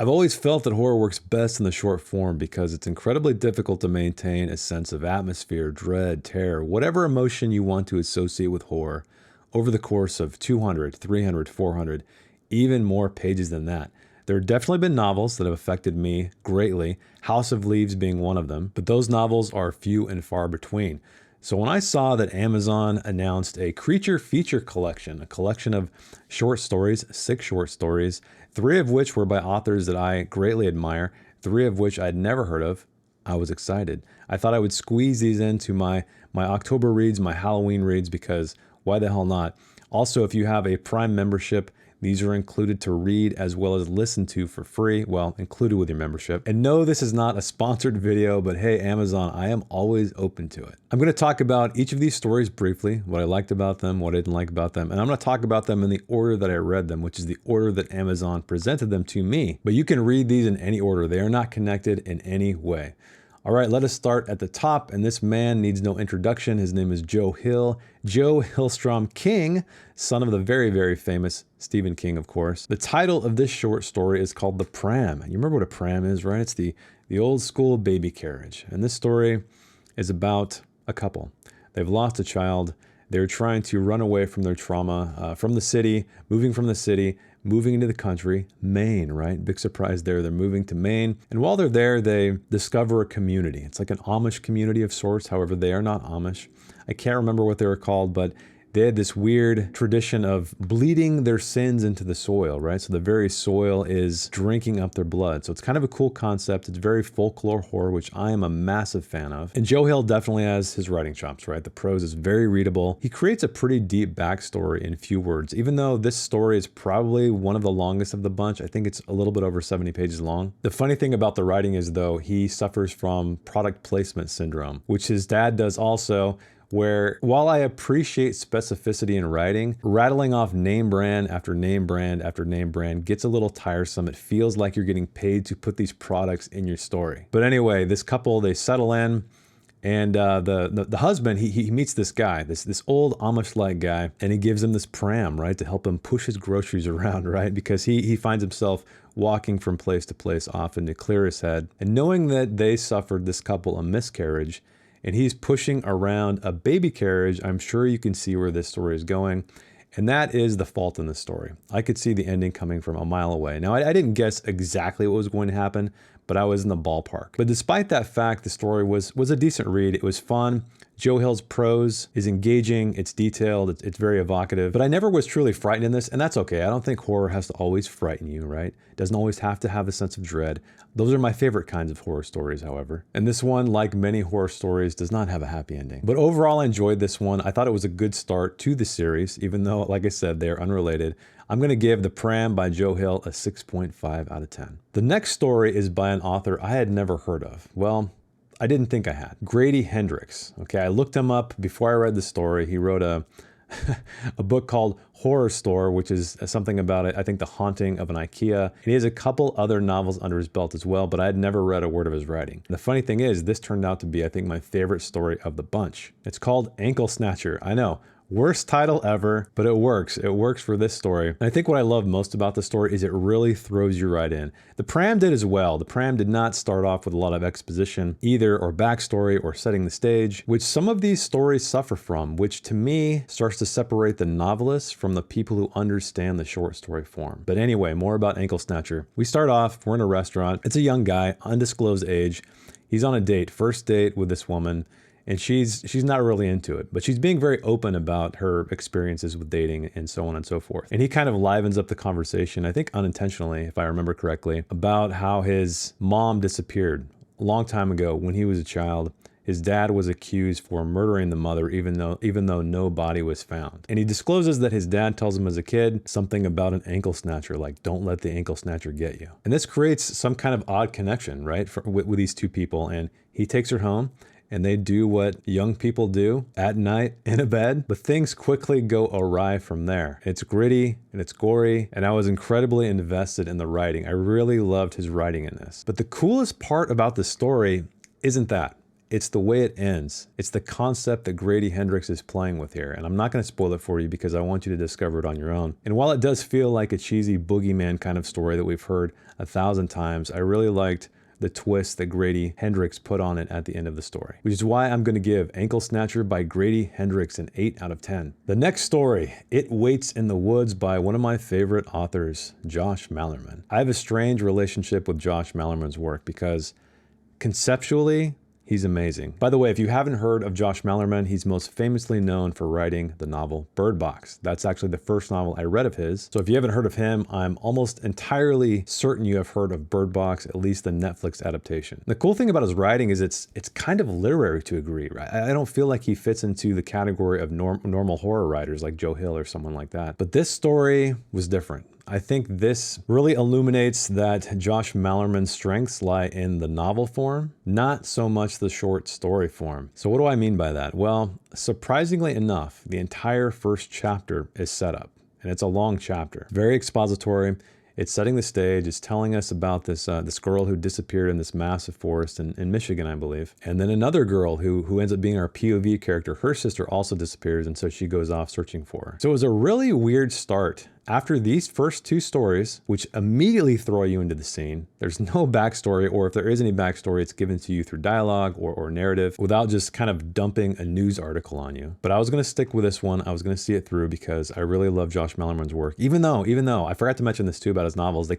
I've always felt that horror works best in the short form because it's incredibly difficult to maintain a sense of atmosphere, dread, terror, whatever emotion you want to associate with horror over the course of 200, 300, 400, even more pages than that. There have definitely been novels that have affected me greatly, House of Leaves being one of them, but those novels are few and far between. So when I saw that Amazon announced a creature feature collection, a collection of short stories, 6 short stories, 3 of which were by authors that I greatly admire, 3 of which I'd never heard of, I was excited. I thought I would squeeze these into my October reads, my Halloween reads, because why the hell not? Also, if you have a Prime membership, these are included to read as well as listen to for free, well, included with your membership. And no, this is not a sponsored video, but hey, Amazon, I am always open to it. I'm gonna talk about each of these stories briefly, what I liked about them, what I didn't like about them, and I'm gonna talk about them in the order that I read them, which is the order that Amazon presented them to me. But you can read these in any order. They are not connected in any way. All right, let us start at the top, and this man needs no introduction. His name is Joe Hill. Joe Hillstrom King, son of the very, very famous Stephen King, of course. The title of this short story is called The Pram. You remember what a pram is, right? It's the old school baby carriage. And this story is about a couple. They've lost a child. They're trying to run away from their trauma, from the city, moving from the city, moving into the country, Maine, right? Big surprise there. They're moving to Maine. And while they're there, they discover a community. It's like an Amish community of sorts. However, they are not Amish. I can't remember what they were called, but they had this weird tradition of bleeding their sins into the soil, right? So the very soil is drinking up their blood. So it's kind of a cool concept. It's very folklore horror, which I am a massive fan of. And Joe Hill definitely has his writing chops, right? The prose is very readable. He creates a pretty deep backstory in few words. Even though this story is probably one of the longest of the bunch, I think it's a little bit over 70 pages long. The funny thing about the writing is, though, he suffers from product placement syndrome, which his dad does also, where while I appreciate specificity in writing, rattling off name brand after name brand after name brand gets a little tiresome. It feels like you're getting paid to put these products in your story. But anyway, this couple, they settle in, and the husband, he meets this guy, this old Amish-like guy, and he gives him this pram, right, to help him push his groceries around, right, because he finds himself walking from place to place often to clear his head. And knowing that they suffered, this couple, a miscarriage, and he's pushing around a baby carriage, I'm sure you can see where this story is going. And that is the fault in this story. I could see the ending coming from a mile away. Now, I didn't guess exactly what was going to happen, but I was in the ballpark. But despite that fact, the story was a decent read. It was fun. Joe Hill's prose is engaging, it's detailed, it's very evocative, but I never was truly frightened in this, and that's okay. I don't think horror has to always frighten you, right? It doesn't always have to have a sense of dread. Those are my favorite kinds of horror stories, however. And this one, like many horror stories, does not have a happy ending. But overall, I enjoyed this one. I thought it was a good start to the series, even though, like I said, they are unrelated. I'm gonna give The Pram by Joe Hill a 6.5 out of 10. The next story is by an author I had never heard of. Well, I didn't think I had. Grady Hendrix. Okay, I looked him up before I read the story. He wrote a book called Horror Store, which is something about, I think, the haunting of an IKEA. And he has a couple other novels under his belt as well, but I had never read a word of his writing. The funny thing is, this turned out to be, I think, my favorite story of the bunch. It's called Ankle Snatcher. I know. Worst title ever, but it works. It works for this story. And I think what I love most about the story is it really throws you right in. The Pram did as well. The Pram did not start off with a lot of exposition either, or backstory, or setting the stage, which some of these stories suffer from, which to me starts to separate the novelists from the people who understand the short story form. But anyway, more about Ankle Snatcher. We start off, we're in a restaurant. It's a young guy, undisclosed age. He's on a date, first date with this woman. And she's not really into it, but she's being very open about her experiences with dating and so on and so forth. And he kind of livens up the conversation, I think unintentionally, if I remember correctly, about how his mom disappeared a long time ago when he was a child. His dad was accused for murdering the mother, even though no body was found. And he discloses that his dad tells him as a kid something about an ankle snatcher, like, don't let the ankle snatcher get you. And this creates some kind of odd connection, right, with these two people. And he takes her home, and they do what young people do at night in a bed, but things quickly go awry from there. It's gritty and it's gory, and I was incredibly invested in the writing. I really loved his writing in this. But the coolest part about the story isn't that. it's the way it ends. It's the concept that Grady Hendrix is playing with here. And I'm not going to spoil it for you because I want you to discover it on your own. And while it does feel like a cheesy boogeyman kind of story that we've heard 1,000 times, I really liked the twist that Grady Hendrix put on it at the end of the story, which is why I'm going to give Ankle Snatcher by Grady Hendrix an 8 out of 10. The next story, It Waits in the Woods by one of my favorite authors, Josh Malerman. I have a strange relationship with Josh Malerman's work because conceptually, he's amazing. By the way, if you haven't heard of Josh Malerman, he's most famously known for writing the novel Bird Box. That's actually the first novel I read of his. So if you haven't heard of him, I'm almost entirely certain you have heard of Bird Box, at least the Netflix adaptation. The cool thing about his writing is it's kind of literary to a degree, right? I don't feel like he fits into the category of normal horror writers like Joe Hill or someone like that. But this story was different. I think this really illuminates that Josh Malerman's strengths lie in the novel form, not so much the short story form. So what do I mean by that? Well, surprisingly enough, the entire first chapter is set up, and it's a long chapter. Very expository. It's setting the stage. It's telling us about this this girl who disappeared in this massive forest in Michigan, I believe. And then another girl who ends up being our POV character. Her sister also disappears, and so she goes off searching for her. So it was a really weird start. After these first two stories, which immediately throw you into the scene, there's no backstory, or if there is any backstory, it's given to you through dialogue or narrative without just kind of dumping a news article on you. But I was going to stick with this one. I was going to see it through because I really love Josh Malerman's work. Even though, I forgot to mention this too about his novels, they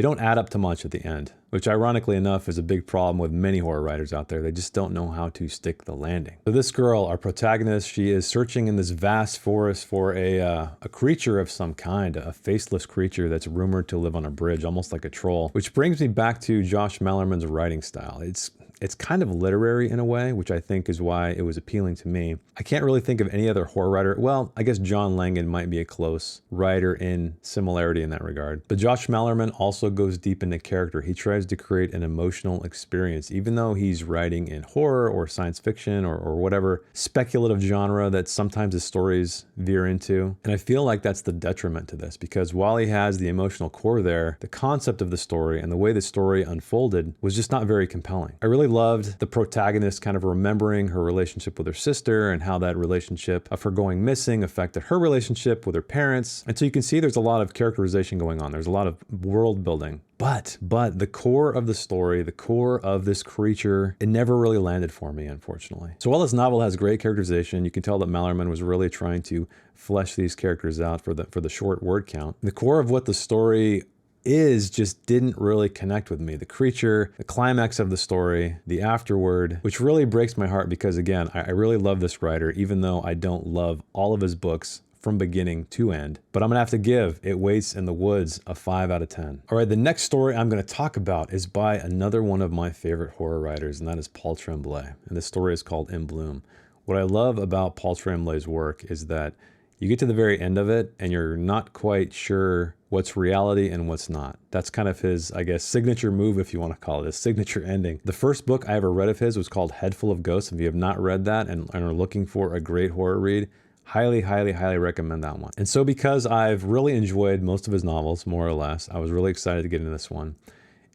don't add up to much at the end, which ironically enough is a big problem with many horror writers out there. They just don't know how to stick the landing. So this girl, our protagonist, she is searching in this vast forest for a creature of some kind, a faceless creature that's rumored to live on a bridge, almost like a troll, which brings me back to Josh Malerman's writing style. It's kind of literary in a way, which I think is why it was appealing to me. I can't really think of any other horror writer. Well, I guess John Langan might be a close writer in similarity in that regard. But Josh Malerman also goes deep into character. He tries to create an emotional experience, even though he's writing in horror or science fiction or whatever speculative genre that sometimes his stories veer into. And I feel like that's the detriment to this, because while he has the emotional core there, the concept of the story and the way the story unfolded was just not very compelling. I really loved the protagonist kind of remembering her relationship with her sister and how that relationship of her going missing affected her relationship with her parents. And so you can see there's a lot of characterization going on. There's a lot of world building. But the core of the story, the core of this creature, it never really landed for me, unfortunately. So while this novel has great characterization, you can tell that Malerman was really trying to flesh these characters out for the short word count. The core of what the story just didn't really connect with me. The creature, the climax of the story, the afterword, which really breaks my heart because, again, I really love this writer, even though I don't love all of his books from beginning to end. But I'm gonna have to give It Waits in the Woods a 5 out of 10. All right, the next story I'm gonna talk about is by another one of my favorite horror writers, and that is Paul Tremblay. And this story is called In Bloom. What I love about Paul Tremblay's work is that you get to the very end of it and you're not quite sure what's reality and what's not. That's kind of his, I guess, signature move, if you want to call it, his signature ending. The first book I ever read of his was called Head Full of Ghosts. If you have not read that and are looking for a great horror read, highly, highly, highly recommend that one. And so because I've really enjoyed most of his novels, more or less, I was really excited to get into this one.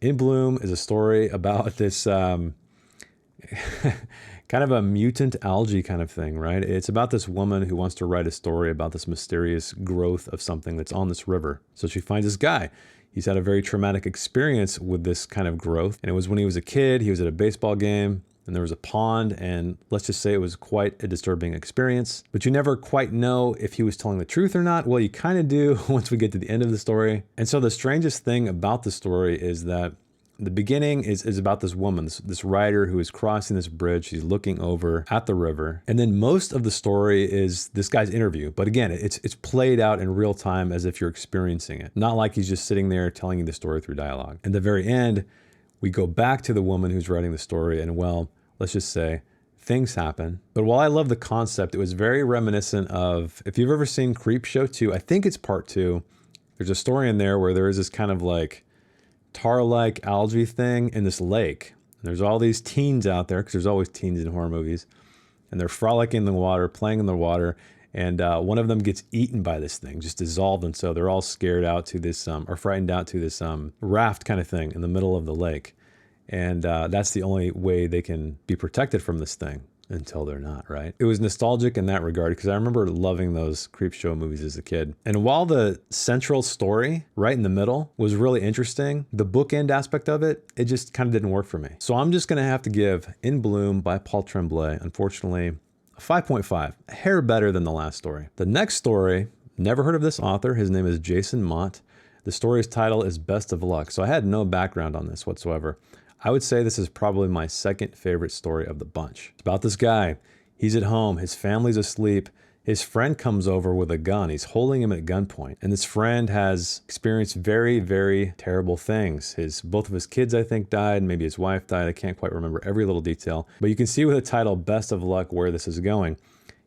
In Bloom is a story about this kind of a mutant algae kind of thing, right? It's about this woman who wants to write a story about this mysterious growth of something that's on this river. So she finds this guy. He's had a very traumatic experience with this kind of growth. And it was when he was a kid, he was at a baseball game, and there was a pond, and let's just say it was quite a disturbing experience. But you never quite know if he was telling the truth or not. Well, you kind of do once we get to the end of the story. And so the strangest thing about the story is that the beginning is about this woman, this writer who is crossing this bridge. She's looking over at the river. And then most of the story is this guy's interview. But again, it's played out in real time as if you're experiencing it. Not like he's just sitting there telling you the story through dialogue. And the very end, we go back to the woman who's writing the story, and well, let's just say things happen. But while I love the concept, it was very reminiscent of, if you've ever seen Creepshow 2, I think it's part 2. There's a story in there where there is this kind of like tar-like algae thing in this lake. And there's all these teens out there, because there's always teens in horror movies, and they're frolicking in the water, playing in the water, and one of them gets eaten by this thing, just dissolved, and so they're all scared out to this, or frightened out to this raft kind of thing in the middle of the lake. And that's the only way they can be protected from this thing until they're not, right? It was nostalgic in that regard because I remember loving those Creepshow movies as a kid. And while the central story right in the middle was really interesting, the bookend aspect of it, it just kind of didn't work for me. So I'm just gonna have to give In Bloom by Paul Tremblay, unfortunately, a 5.5, a hair better than the last story. The next story, never heard of this author. His name is Jason Mott. The story's title is Best of Luck. So I had no background on this whatsoever. I would say this is probably my second favorite story of the bunch. It's about this guy. He's at home. His family's asleep. His friend comes over with a gun. He's holding him at gunpoint. And this friend has experienced very, very terrible things. Both of his kids, I think, died. Maybe his wife died. I can't quite remember every little detail. But you can see with the title, Best of Luck, where this is going.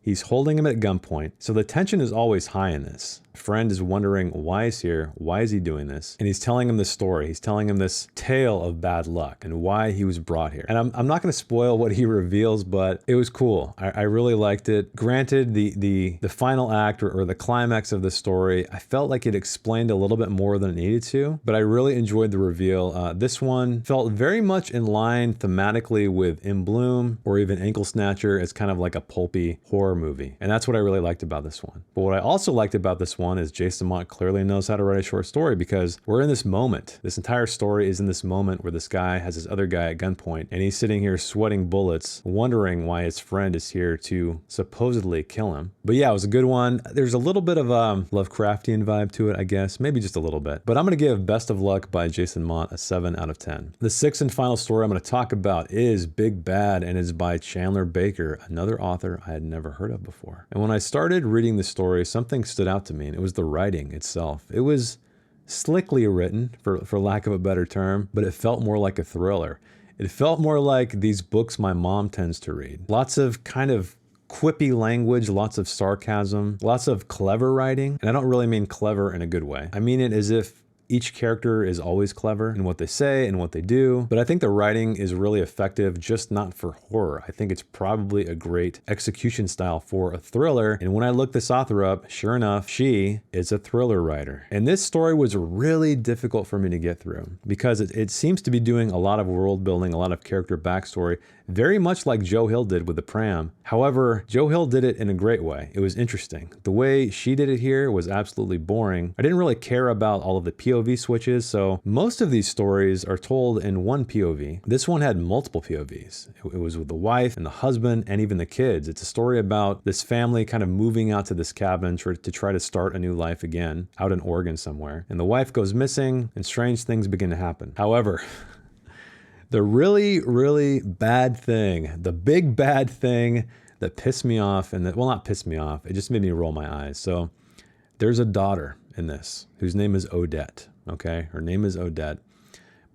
He's holding him at gunpoint. So the tension is always high in this. Friend is wondering why he's here, why is he doing this? And he's telling him this story. He's telling him this tale of bad luck and why he was brought here. And I'm not going to spoil what he reveals, but it was cool. I really liked it. Granted, the final act or the climax of the story, I felt like it explained a little bit more than it needed to, but I really enjoyed the reveal. This one felt very much in line thematically with In Bloom or even Ankle Snatcher. It's kind of like a pulpy horror movie. And that's what I really liked about this one. But what I also liked about this one is Jason Mott clearly knows how to write a short story because we're in this moment. This entire story is in this moment where this guy has this other guy at gunpoint and he's sitting here sweating bullets, wondering why his friend is here to supposedly kill him. But yeah, it was a good one. There's a little bit of a Lovecraftian vibe to it, I guess, maybe just a little bit. But I'm going to give Best of Luck by Jason Mott a 7 out of 10. The sixth and final story I'm going to talk about is Big Bad and is by Chandler Baker, another author I had never heard of before. And when I started reading the story, something stood out to me, and it was the writing itself. It was slickly written, for lack of a better term, but it felt more like a thriller. It felt more like these books my mom tends to read. Lots of kind of quippy language, lots of sarcasm, lots of clever writing. And I don't really mean clever in a good way. I mean it as if each character is always clever in what they say and what they do, but I think the writing is really effective, just not for horror. I think it's probably a great execution style for a thriller. And when I looked this author up, sure enough, she is a thriller writer. And this story was really difficult for me to get through because it seems to be doing a lot of world building, a lot of character backstory, very much like Joe Hill did with the Pram. However, Joe Hill did it in a great way. It was interesting. The way she did it here was absolutely boring. I didn't really care about all of the POV switches, so most of these stories are told in one POV. This one had multiple POVs. It was with the wife and the husband and even the kids. It's a story about this family kind of moving out to this cabin to try to start a new life again, out in Oregon somewhere. And the wife goes missing and strange things begin to happen. However, the really, really bad thing, the big bad thing that pissed me off, and that, well, not pissed me off, it just made me roll my eyes. So there's a daughter in this whose name is Odette, okay? Her name is Odette,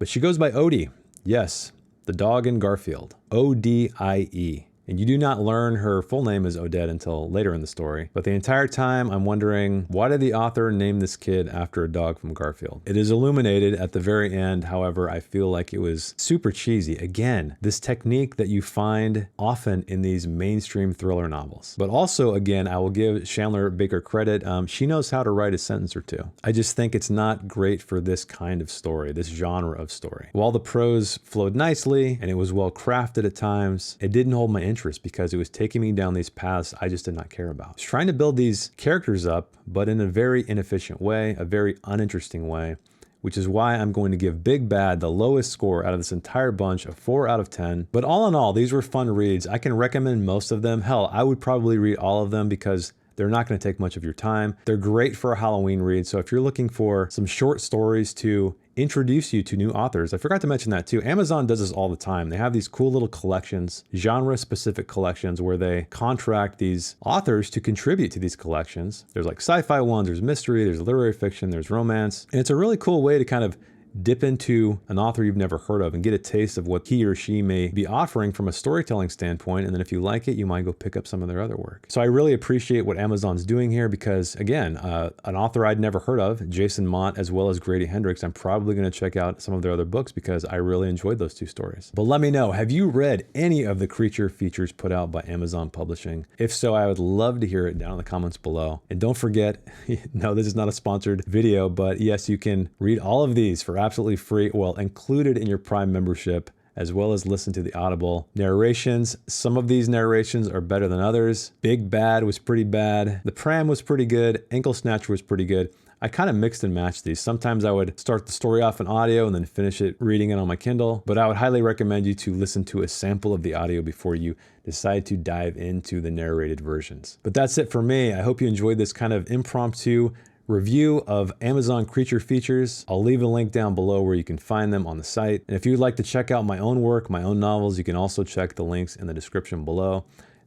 but she goes by Odie. Yes, the dog in Garfield, O-D-I-E. And you do not learn her full name is Odette until later in the story. But the entire time I'm wondering, why did the author name this kid after a dog from Garfield? It is illuminated at the very end. However, I feel like it was super cheesy. Again, this technique that you find often in these mainstream thriller novels. But also, again, I will give Chandler Baker credit. She knows how to write a sentence or two. I just think it's not great for this kind of story, this genre of story. While the prose flowed nicely and it was well crafted at times, it didn't hold my interest because it was taking me down these paths I just did not care about. I was trying to build these characters up, but in a very inefficient way, a very uninteresting way, which is why I'm going to give Big Bad the lowest score out of this entire bunch of 4 out of 10. But all in all, these were fun reads. I can recommend most of them. Hell, I would probably read all of them because they're not going to take much of your time. They're great for a Halloween read. So if you're looking for some short stories to introduce you to new authors, I forgot to mention that too. Amazon does this all the time. They have these cool little collections, genre-specific collections, where they contract these authors to contribute to these collections. There's like sci-fi ones, there's mystery, there's literary fiction, there's romance. And it's a really cool way to kind of dip into an author you've never heard of and get a taste of what he or she may be offering from a storytelling standpoint. And then if you like it, you might go pick up some of their other work. So I really appreciate what Amazon's doing here because, again, an author I'd never heard of, Jason Mott, as well as Grady Hendrix, I'm probably going to check out some of their other books because I really enjoyed those two stories. But let me know, have you read any of the creature features put out by Amazon Publishing? If so, I would love to hear it down in the comments below. And don't forget, no, this is not a sponsored video, but yes, you can read all of these for absolutely free, well, included in your Prime membership as well as listen to the Audible narrations. Some of these narrations are better than others. Big Bad was pretty bad. The Pram was pretty good. Ankle Snatcher was pretty good. I kind of mixed and matched these. Sometimes I would start the story off in audio and then finish it reading it on my Kindle, but I would highly recommend you to listen to a sample of the audio before you decide to dive into the narrated versions. But that's it for me. I hope you enjoyed this kind of impromptu review of Amazon creature features. I'll leave a link down below where you can find them on the site. And if you'd like to check out my own work, my own novels, you can also check the links in the description below.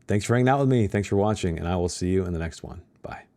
Thanks for hanging out with me. Thanks for watching, and I will see you in the next one. Bye.